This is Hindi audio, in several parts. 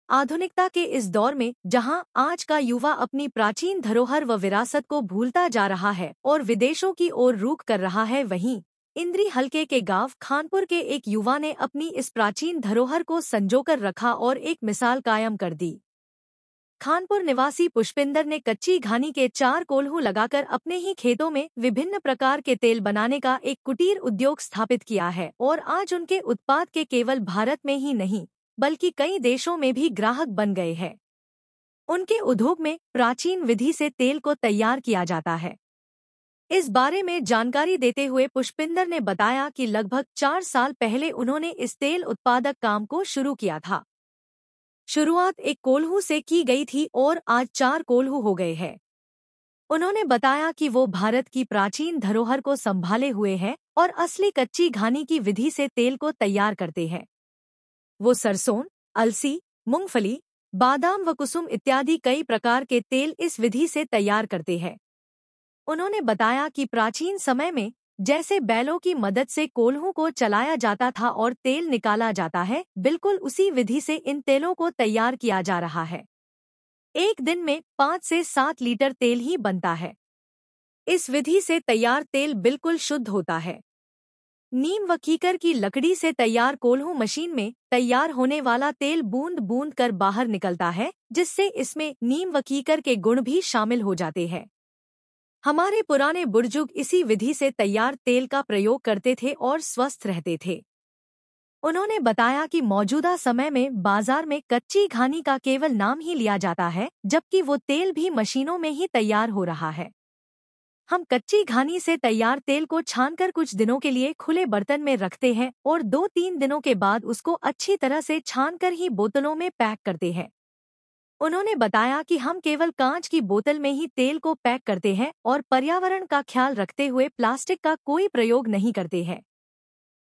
आधुनिकता के इस दौर में जहां आज का युवा अपनी प्राचीन धरोहर व विरासत को भूलता जा रहा है और विदेशों की ओर रुख कर रहा है, वहीं इंद्री हलके के गांव खानपुर के एक युवा ने अपनी इस प्राचीन धरोहर को संजोकर रखा और एक मिसाल कायम कर दी। खानपुर निवासी पुष्पिंदर ने कच्ची घानी के 4 कोल्हू लगाकर अपने ही खेतों में विभिन्न प्रकार के तेल बनाने का एक कुटीर उद्योग स्थापित किया है और आज उनके उत्पाद के केवल भारत में ही नहीं बल्कि कई देशों में भी ग्राहक बन गए हैं। उनके उद्योग में प्राचीन विधि से तेल को तैयार किया जाता है। इस बारे में जानकारी देते हुए पुष्पिंदर ने बताया कि लगभग 4 साल पहले उन्होंने इस तेल उत्पादक काम को शुरू किया था। शुरुआत एक कोल्हू से की गई थी और आज 4 कोल्हू हो गए हैं। उन्होंने बताया कि वो भारत की प्राचीन धरोहर को संभाले हुए हैं और असली कच्ची घानी की विधि से तेल को तैयार करते हैं। वो सरसों, अलसी, मूंगफली, बादाम व कुसुम इत्यादि कई प्रकार के तेल इस विधि से तैयार करते हैं। उन्होंने बताया कि प्राचीन समय में जैसे बैलों की मदद से कोल्हू को चलाया जाता था और तेल निकाला जाता है, बिल्कुल उसी विधि से इन तेलों को तैयार किया जा रहा है। एक दिन में 5 से 7 लीटर तेल ही बनता है। इस विधि से तैयार तेल बिल्कुल शुद्ध होता है। नीम व कीकर की लकड़ी से तैयार कोल्हू मशीन में तैयार होने वाला तेल बूंद बूंद कर बाहर निकलता है, जिससे इसमें नीम व कीकर के गुण भी शामिल हो जाते हैं। हमारे पुराने बुजुर्ग इसी विधि से तैयार तेल का प्रयोग करते थे और स्वस्थ रहते थे। उन्होंने बताया कि मौजूदा समय में बाजार में कच्ची घानी का केवल नाम ही लिया जाता है, जबकि वो तेल भी मशीनों में ही तैयार हो रहा है। हम कच्ची घानी से तैयार तेल को छानकर कुछ दिनों के लिए खुले बर्तन में रखते हैं और 2-3 दिनों के बाद उसको अच्छी तरह से छानकर ही बोतलों में पैक करते हैं। उन्होंने बताया कि हम केवल कांच की बोतल में ही तेल को पैक करते हैं और पर्यावरण का ख्याल रखते हुए प्लास्टिक का कोई प्रयोग नहीं करते हैं।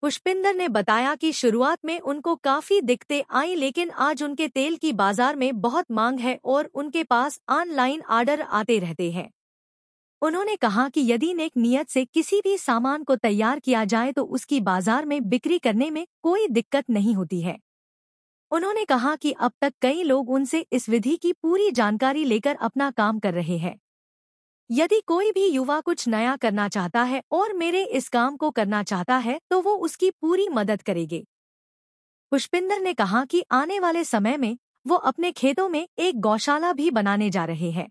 पुष्पिंदर ने बताया कि शुरुआत में उनको काफी दिक्कतें आई, लेकिन आज उनके तेल की बाजार में बहुत मांग है और उनके पास ऑनलाइन ऑर्डर आते रहते हैं। उन्होंने कहा कि यदि नेक नियत से किसी भी सामान को तैयार किया जाए तो उसकी बाजार में बिक्री करने में कोई दिक्कत नहीं होती है। उन्होंने कहा कि अब तक कई लोग उनसे इस विधि की पूरी जानकारी लेकर अपना काम कर रहे हैं। यदि कोई भी युवा कुछ नया करना चाहता है और मेरे इस काम को करना चाहता है तो वो उसकी पूरी मदद करेंगे। पुष्पिंदर ने कहा कि आने वाले समय में वो अपने खेतों में एक गौशाला भी बनाने जा रहे हैं।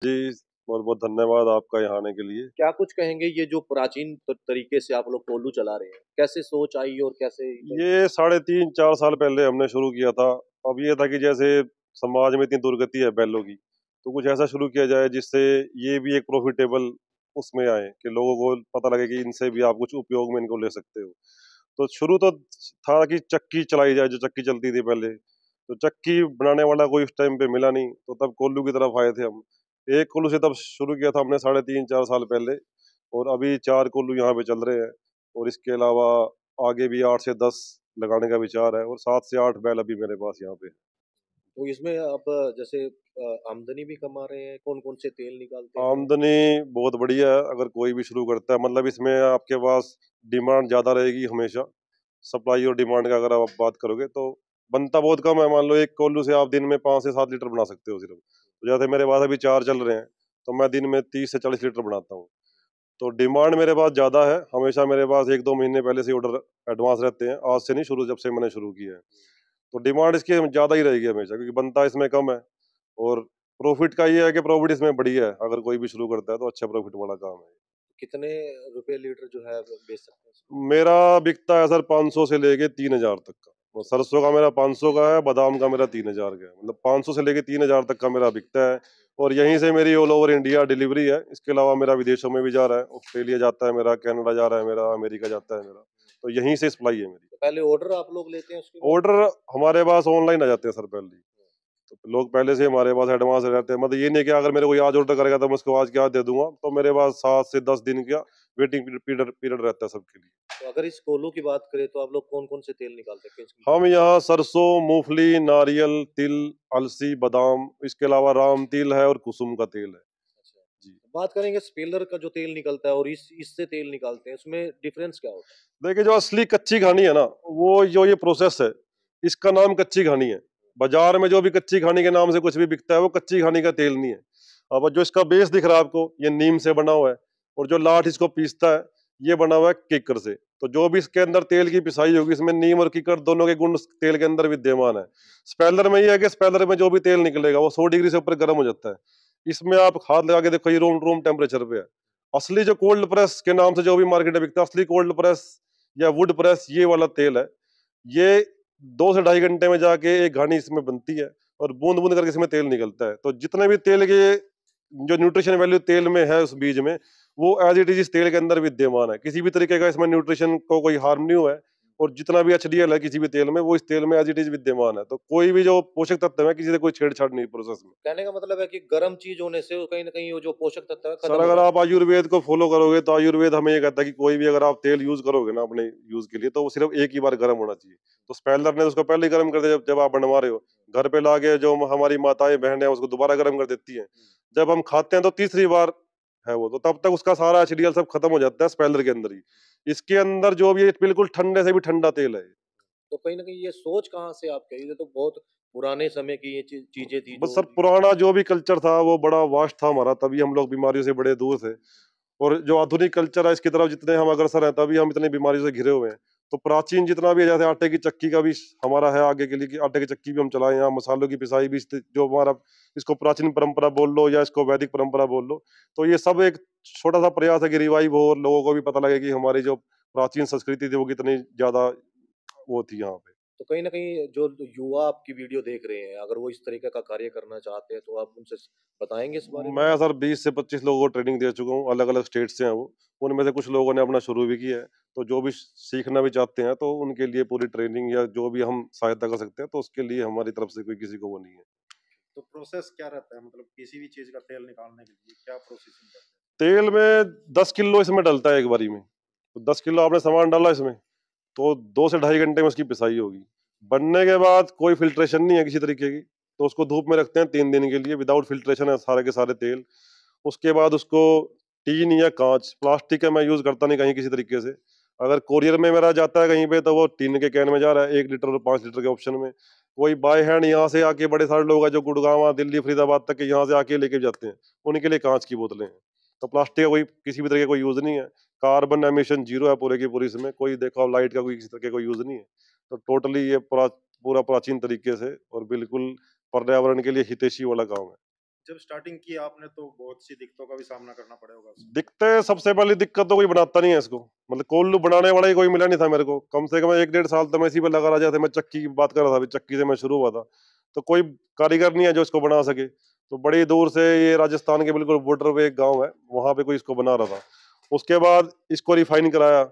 जी, बहुत-बहुत धन्यवाद आपका यहाँ आने के लिए। क्या कुछ कहेंगे ये जो प्राचीन तरीके से आप लोग कोल्हू चला रहे हैं, कैसे सोच आई और कैसे? ये 3.5-4 साल पहले हमने शुरू किया था। अब ये था कि जैसे समाज में इतनी दुर्गति है बैलों की, तो कुछ ऐसा शुरू किया जाए जिससे ये भी एक प्रॉफिटेबल उसमें आए कि लोगों को पता लगे कि इनसे भी आप कुछ उपयोग में इनको ले सकते हो। तो शुरू तो था कि चक्की चलाई जाए, जो चक्की चलती थी पहले। तो चक्की बनाने वाला कोई उस टाइम पे मिला नहीं, तो तब कोल्हू की तरफ आए थे हम। एक कोल्हू से तब शुरू किया था हमने 3.5-4 साल पहले, और अभी 4 कोल्हू यहाँ पे चल रहे हैं। और इसके अलावा आगे भी 8 से 10 लगाने का विचार है, और 7 से 8 बैल अभी मेरे पास यहाँ पे है। तो इसमें आप जैसे आमदनी भी कमा रहे हैं, कौन-कौन से तेल निकालते हैं? आमदनी बहुत बढ़िया है अगर कोई भी शुरू करता है। मतलब इसमें आपके पास डिमांड ज़्यादा रहेगी हमेशा। सप्लाई और डिमांड का अगर आप बात करोगे तो बनता बहुत कम है। मान लो एक कोल्हू से आप दिन में 5 से 7 लीटर बना सकते हो सिर्फ। तो जैसे मेरे पास अभी 4 चल रहे हैं, तो मैं दिन में 30 से 40 लीटर बनाता हूँ। तो डिमांड मेरे पास ज़्यादा है। हमेशा मेरे पास 1-2 महीने पहले से ऑर्डर एडवांस रहते हैं। आज से नहीं, शुरू जब से मैंने शुरू किया है। तो डिमांड इसकी ज़्यादा ही रहेगी हमेशा, क्योंकि बनता इसमें कम है। और प्रॉफिट का ये है कि प्रॉफिट इसमें बढ़िया है। अगर कोई भी शुरू करता है तो अच्छा प्रॉफिट वाला काम है। कितने रुपए लीटर जो है बेच सकते हैं? मेरा बिकता है सर 500 से लेके 3000 तक का। वो सरसों का मेरा 500 का है, बादाम का मेरा 3000 का है। मतलब 500 से लेके 3000 तक का मेरा बिकता है। और यहीं से मेरी ऑल ओवर इंडिया डिलीवरी है। इसके अलावा मेरा विदेशों में भी जा रहा है। ऑस्ट्रेलिया जाता है मेरा, कनाडा जा रहा है मेरा, अमेरिका जाता है मेरा। तो यहीं से सप्लाई है मेरी। तो पहले ऑर्डर आप लोग लेते हैं उसके बाद? ऑर्डर हमारे पास ऑनलाइन आ जाते हैं सर पहले ही। तो लोग पहले से हमारे पास एडवांस रहते हैं। मतलब ये नहीं कि अगर मेरे को आज ऑर्डर करेगा तो मैं उसको आज क्या दे दूंगा। तो मेरे पास 7 से 10 दिन का वेटिंग पीरियड रहता है सबके लिए। तो अगर इस कोल्हू की बात करें तो आप लोग कौन-कौन से तेल निकालते हैं? हम यहाँ सरसों, मूंगफली, नारियल, तिल, अलसी, बादाम, इसके अलावा राम तिल है और कुसुम का तेल है। अच्छा। जी। बात करेंगे स्पेलर का जो तेल निकलता है और इससे तेल निकालते हैं, उसमें डिफरेंस क्या होता है? देखिए, जो असली कच्ची घानी है ना, वो जो ये प्रोसेस है, इसका नाम कच्ची घानी है। बाजार में जो भी कच्ची घानी के नाम से कुछ भी बिकता है, वो कच्ची घानी का तेल नहीं है। अब जो इसका बेस दिख रहा है आपको, ये नीम से बना हुआ है, और जो लाठ इसको पीसता है, ये बना हुआ है कीकर से। तो जो भी इसके अंदर तेल की पिसाई होगी, इसमें नीम और कीकर दोनों के गुण तेल के अंदर विद्यमान है। स्पेलर में ये है कि स्पेलर में जो भी तेल निकलेगा वो 100 डिग्री से ऊपर गर्म हो जाता है। इसमें आप हाथ लगा के देखो, ये रूम रूम टेम्परेचर पे है। असली जो कोल्ड प्रेस के नाम से जो भी मार्केट में बिकता है, असली कोल्ड प्रेस या वुड प्रेस, ये वाला तेल है। ये 2 से ढाई घंटे में जाके एक घानी इसमें बनती है, और बूंद बूंद करके इसमें तेल निकलता है। तो जितने भी तेल के जो न्यूट्रिशन वैल्यू तेल में है उस बीज में, वो एज इट इज इस तेल के अंदर विद्यमान है। किसी भी तरीके का इसमें न्यूट्रिशन को कोई हार्म नहीं हुआ है, और जितना भी एचडीएल है किसी भी तेल में, वो इस तेल में एज इट इज विद्यमान है। तो कोई भी जो पोषक तत्व है, किसी से कोई छेड़छाड़ नहीं प्रोसेस में। कहने का मतलब है कि गर्म चीज होने से वो कहीं ना कहीं वो जो पोषक तत्व है सर, खत्म हो अगर जाता आप आयुर्वेद को फॉलो करोगे, तो आयुर्वेद हमें ये कहता है कि कोई भी अगर आप तेल यूज करोगे ना अपने यूज के लिए, तो वो सिर्फ एक ही बार गर्म होना चाहिए। तो स्पेलर ने उसको पहले ही गर्म कर दिया, जब आप बनवा रहे हो। घर पे लाके जो हमारी माताएं बहनें हैं, उसको दोबारा गर्म कर देती हैं। जब हम खाते हैं तो तीसरी बार है वो, तो तब तक उसका सारा एचडीएल सब खत्म हो जाता है स्पेलर के अंदर ही। इसके अंदर जो भी है, बिल्कुल ठंडे से भी ठंडा तेल है। तो कहीं ना कहीं ये सोच कहाँ से आप कही, ये तो बहुत पुराने समय की ये चीजें थी बस जो सर, पुराना जो भी कल्चर था वो बड़ा वास्ट था हमारा, तभी हम लोग बीमारियों से बड़े दूर थे। और जो आधुनिक कल्चर है, इसकी तरफ जितने हम अग्रसर हैं, तभी हम इतनी बीमारियों से घिरे हुए हैं। तो प्राचीन जितना भी है, जैसे आटे की चक्की का भी हमारा है आगे के लिए, कि आटे की चक्की भी हम चलाएं, यहाँ मसालों की पिसाई भी जो हमारा, इसको प्राचीन परंपरा बोल लो या इसको वैदिक परंपरा बोल लो, तो ये सब एक छोटा सा प्रयास है कि रिवाइव हो, और लोगों को भी पता लगे कि हमारी जो प्राचीन संस्कृति थी वो कितनी ज्यादा वो थी यहाँ पे। तो कहीं ना कहीं जो युवा आपकी वीडियो देख रहे हैं, अगर वो इस तरीके का कार्य करना चाहते हैं तो आप उनसे बताएंगे इस बारे में? मैं सर 20 से 25 लोगों को ट्रेनिंग दे चुका हूँ, अलग अलग स्टेट से हैं वो। उनमें से कुछ लोगों ने अपना शुरू भी किया है। तो जो भी सीखना भी चाहते हैं, तो उनके लिए पूरी ट्रेनिंग या जो भी हम सहायता कर सकते हैं, तो उसके लिए हमारी तरफ से कोई किसी को वो नहीं है। तो प्रोसेस क्या रहता है, मतलब किसी भी चीज का तेल निकालने के लिए क्या प्रोसेसिंग करते हैं? तेल में 10 किलो इसमें डलता है एक बारी में। तो 10 किलो आपने सामान डाला इसमें, तो 2 से ढाई घंटे में उसकी पिसाई होगी। बनने के बाद कोई फिल्ट्रेशन नहीं है किसी तरीके की, तो उसको धूप में रखते हैं 3 दिन के लिए, विदाउट फिल्ट्रेशन है सारे के सारे तेल। उसके बाद उसको टीन या कांच, प्लास्टिक का मैं यूज करता नहीं कहीं किसी तरीके से। अगर कोरियर में मेरा जाता है कहीं पे, तो वो टीन के कैन में जा रहा है, 1 लीटर और 5 लीटर के ऑप्शन में। कोई बाय हैंड यहाँ से आके, बड़े सारे लोग हैं जो गुड़गांव, दिल्ली, फरीदाबाद तक के यहाँ से आके लेके जाते हैं, उनके लिए कांच की बोतलें हैं। तो प्लास्टिक का कोई किसी भी तरह का कोई यूज नहीं है। कार्बन एमिशन जीरो है पूरे की पूरी इसमें, कोई देखो लाइट का कोई किसी तरह का कोई यूज नहीं है। तो टोटली ये पूरा प्राचीन तरीके से और बिल्कुल पर्यावरण के लिए हितैषी वाला काम है। जब स्टार्टिंग की आपने तो बहुत सी दिक्कतों का भी सामना करना पड़ा होगा। दिखते, सबसे पहली दिक्कत तो कोई बनाता नहीं है इसको, मतलब कोल्लू बनाने वाला ही कोई मिला नहीं था मेरे को। कम से कम 1 डेढ़ साल तो मैं इसी पे लगा रहा, जैसे मैं चक्की की बात कर रहा था, अभी चक्की से मैं शुरू हुआ था। तो कोई कारीगर नहीं है जो इसको बना सके। तो बड़ी दूर से, ये राजस्थान के बिल्कुल बॉर्डर पे एक गाँव है, वहां पे कोई इसको बना रहा था। उसके बाद इसको रिफाइन कराया,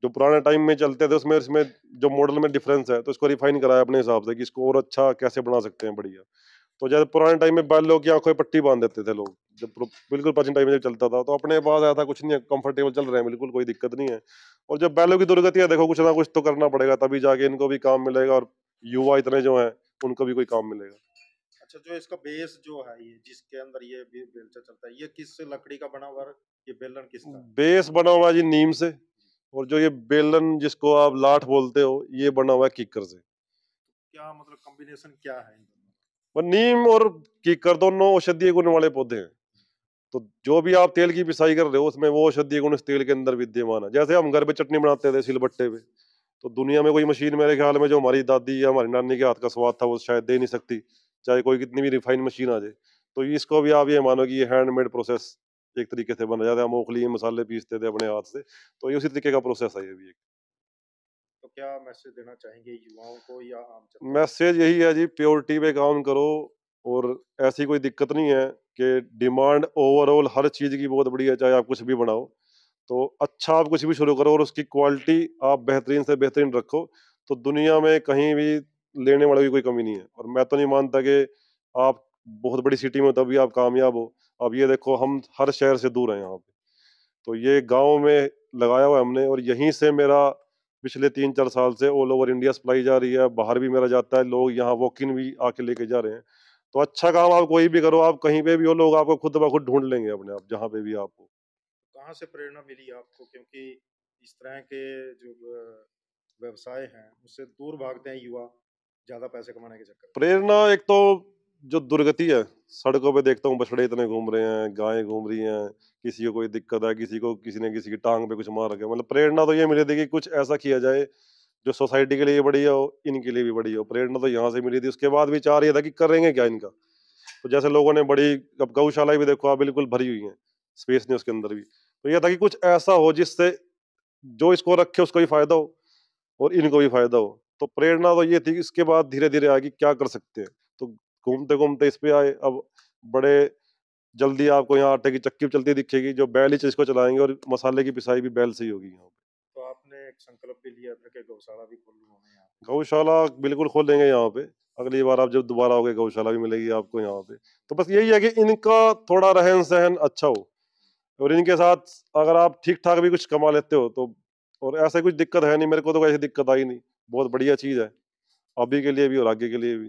जो पुराने टाइम में चलते थे उसमें इसमें जो मॉडल में डिफरेंस है, तो इसको रिफाइन कराया अपने हिसाब से कि इसको और अच्छा कैसे बना सकते हैं, बढ़िया। तो जैसे पुराने टाइम में बैलों की आंखों में पट्टी बांध देते थे लोग, जब बिल्कुल प्राचीन टाइम में जब चलता था, तो अपने पास ऐसा कुछ नहीं है, कंफर्टेबल चल रहे हैं, बिल्कुल कोई दिक्कत नहीं है। और जब बैलों की दुर्गति है, देखो कुछ ना कुछ तो करना पड़ेगा, तभी जाके इनको भी काम मिलेगा, और युवा इतने जो हैं उनको भी कोई काम मिलेगा। अच्छा, जो इसका बेस जो है, ये जिसके अंदर ये बेलचा चलता है, ये किस लकड़ी का बना हुआ है? ये बेलन किसका है? बेस बना हुआ है जी नीम से, और जो ये बेलन जिसको आप लाठ बोलते हो, ये बना हुआ है कीकर से। क्या मतलब कॉम्बिनेशन क्या है इन दोनों में? और नीम और कीकर दोनों औषधीय गुण वाले पौधे हैं। तो जो भी आप तेल की पिसाई कर रहे हो, उसमें वो औषधीय गुण उस तेल के अंदर विद्यमान है। जैसे हम घर पे चटनी बनाते थे सिलबट्टे पे, तो दुनिया में कोई मशीन मेरे ख्याल में जो हमारी दादी या हमारी नानी के हाथ का स्वाद था, वो शायद दे नहीं सकती, चाहे कोई कितनी भी रिफाइन मशीन आ जाए। तो इसको भी आप ये मानो कि ये हैंडमेड प्रोसेस एक तरीके से बना जाता है। हम ओखली में मसाले पीसते थे अपने हाथ से, तो ये उसी तरीके का प्रोसेस है ये भी एक। तो क्या मैसेज देना चाहेंगे युवाओं को या आम जनता को? मैसेज यही है जी, प्योरिटी पे काम करो, और ऐसी कोई दिक्कत नहीं है कि डिमांड ओवरऑल हर चीज की बहुत बड़ी है, चाहे आप कुछ भी बनाओ। तो अच्छा आप कुछ भी शुरू करो, और उसकी क्वालिटी आप बेहतरीन से बेहतरीन रखो, तो दुनिया में कहीं भी लेने वाले की कोई कमी नहीं है। और मैं तो नहीं मानता कि आप बहुत बड़ी सिटी में हो तभी आप कामयाब हो। अब ये देखो, हम हर शहर से दूर हैं यहाँ पे, तो ये गांव में लगाया हुआ है हमने, और यहीं से मेरा पिछले 3-4 साल से ऑल ओवर इंडिया सप्लाई जा रही है। बाहर भी मेरा जाता है, लोग यहाँ वॉक इन भी आके लेके जा रहे हैं। तो अच्छा काम आप कोई भी करो, आप कहीं पे भी हो, लोग आपको खुद ब खुद ढूंढ लेंगे अपने आप, जहाँ पे भी आपको। कहाँ से प्रेरणा मिली आपको, क्योंकि इस तरह के जो व्यवसाय हैं उससे दूर भागते हैं युवा ज्यादा पैसे कमाने के चक्कर में? प्रेरणा एक तो जो दुर्गति है, सड़कों पे देखता हूँ बछड़े इतने घूम रहे हैं, गायें घूम रही हैं, किसी को कोई दिक्कत है, किसी को किसी ने किसी की टांग पे कुछ मार रखा है। मतलब प्रेरणा तो ये मिली थी कि कुछ ऐसा किया जाए जो सोसाइटी के लिए बढ़िया हो, इनके लिए भी बढ़िया हो। प्रेरणा तो यहाँ से मिली थी। उसके बाद विचार ये था कि करेंगे क्या इनका। तो जैसे लोगों ने बड़ी, अब गौशाला भी देखो आप, बिल्कुल भरी हुई है, स्पेस नहीं उसके अंदर भी। तो ये था कि कुछ ऐसा हो जिससे जो इसको रखे उसको भी फायदा हो और इनको भी फायदा हो। तो प्रेरणा तो ये थी कि इसके बाद धीरे धीरे आगे क्या कर सकते हैं। तो घूमते घूमते इस पे आए। अब बड़े जल्दी आपको यहाँ आटे की चक्की चलती दिखेगी, जो बैल ही इसको चलाएंगे, और मसाले की पिसाई भी बैल से ही होगी यहाँ पे। तो आपने एक संकल्प भी लिया था कि गौशाला भी खोल लूंगा मैं यहाँ पे? गौशाला बिल्कुल खोलेंगे यहाँ पे। अगली बार आप जब दोबारा आओगे, गौशाला भी मिलेगी आपको यहाँ पे। तो बस यही है कि इनका थोड़ा रहन सहन अच्छा हो, और इनके साथ अगर आप ठीक ठाक भी कुछ कमा लेते हो तो, और ऐसा कुछ दिक्कत है नहीं, मेरे को तो ऐसी दिक्कत आई नहीं। बहुत बढ़िया चीज़ है, अभी के लिए भी और आगे के लिए भी।